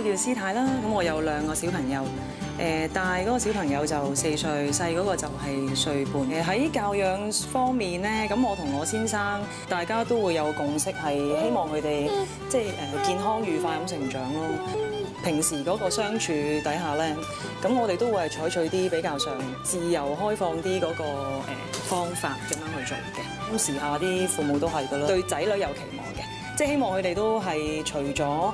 我叫施太啦，咁我有2個小朋友，大嗰個小朋友就4歲，細嗰個就係1歲半。喺教養方面咧，咁我同我先生大家都會有共識，係希望佢哋即係健康愉快咁成長咯。平時嗰個相處底下咧，咁我哋都會係採取啲比較上自由開放啲嗰個方法咁樣去做嘅。咁時下啲父母都係㗎啦，對仔女有期望嘅，即係希望佢哋都係除咗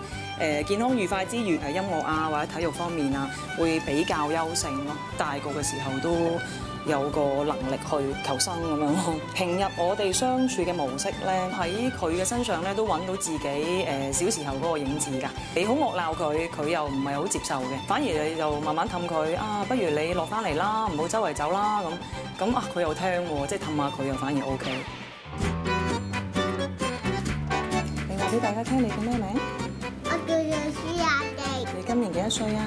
健康愉快之餘，係音樂啊或者體育方面啊，會比較優勝咯。大個嘅時候都有個能力去求生咁樣咯。平日我哋相處嘅模式咧，喺佢嘅身上咧都揾到自己小時候嗰個影子㗎。你好惡鬧佢，佢又唔係好接受嘅，反而你就慢慢氹佢啊，不如你落翻嚟啦，唔好周圍走啦咁啊，佢又聽喎，即係氹下佢又反而 OK。你話俾大家聽，你叫咩名？我叫做舒雅迪。你今年幾多歲啊？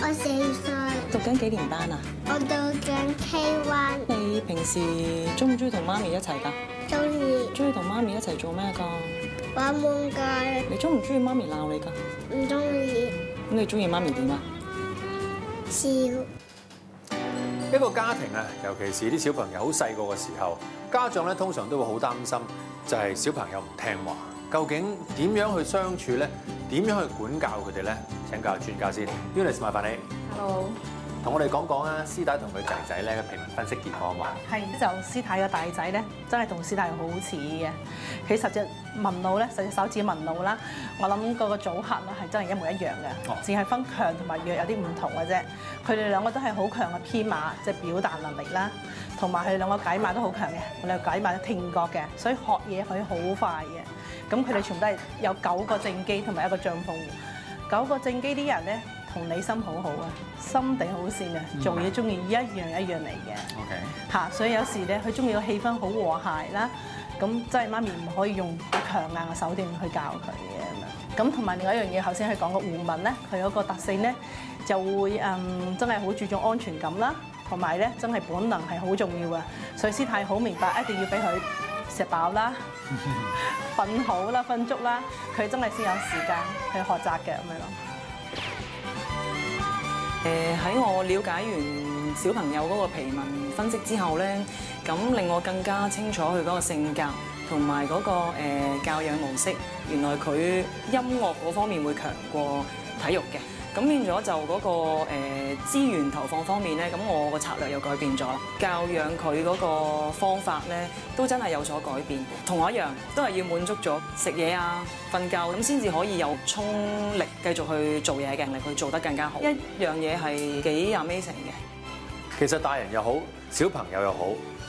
我4歲。讀緊幾年班啊？我讀緊 K1。你平時中唔中意同媽咪一齊㗎？中意。中意同媽咪一齊做咩㗎？玩玩具。你中唔中意媽咪鬧你㗎？唔中意。咁你中意媽咪點啊？笑。一個家庭啊，尤其是啲小朋友好細個嘅時候，家長咧通常都會好擔心，就係小朋友唔聽話。究竟點樣去相處咧？點樣去管教佢哋咧？請教專家先。Eunice， 麻煩你。Hello。同我哋講講啊，施太同佢仔仔咧嘅皮紋分析結果啊嘛。係就施太嘅大仔咧，真係同施太好似嘅。佢10隻紋路咧，10隻手指紋路啦，我諗嗰個組合咧係真係一模一樣嘅，只係分強同埋弱有啲唔同嘅啫。佢哋兩個都係好強嘅編碼，即係表達能力啦，同埋佢哋兩個解碼都好強嘅。我哋解碼聽覺嘅，所以學嘢可以好快嘅。咁佢哋全部都係有9個正機同埋1個漲風弧。9個正機啲人咧，同理心好好啊，心地好善嘅，做嘢中意一樣嚟嘅。OK。嚇，所以有時咧，佢中意個氣氛好和諧啦。咁即係媽咪唔可以用好強硬嘅手段去教佢嘅咁樣。咁同埋另外一樣嘢，頭先佢講個胡紋咧，佢有個特性咧，就會真係好注重安全感啦，同埋咧真係本能係好重要啊。所以施太好明白，一定要俾佢食飽啦、瞓好啦、瞓足啦，佢真係先有時間去學習嘅咁樣咯。喺我了解完小朋友嗰個皮紋分析之後咧，咁令我更加清楚佢嗰個性格同埋嗰個教養模式。原來佢音樂嗰方面會強過體育嘅，咁變咗就嗰個資源投放方面咧，咁我個策略又改變咗啦。教養佢嗰個方法咧，都真係有所改變。同我一樣，都係要滿足咗食嘢啊、瞓覺咁，先至可以有衝力繼續去做嘢嘅能力，去做得更加好。一樣嘢係幾 amazing 嘅。其實大人又好，小朋友又好，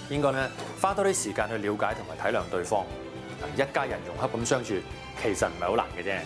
應該咧花多啲時間去了解同埋體諒對方。一家人融洽咁相處，其實唔係好難嘅啫。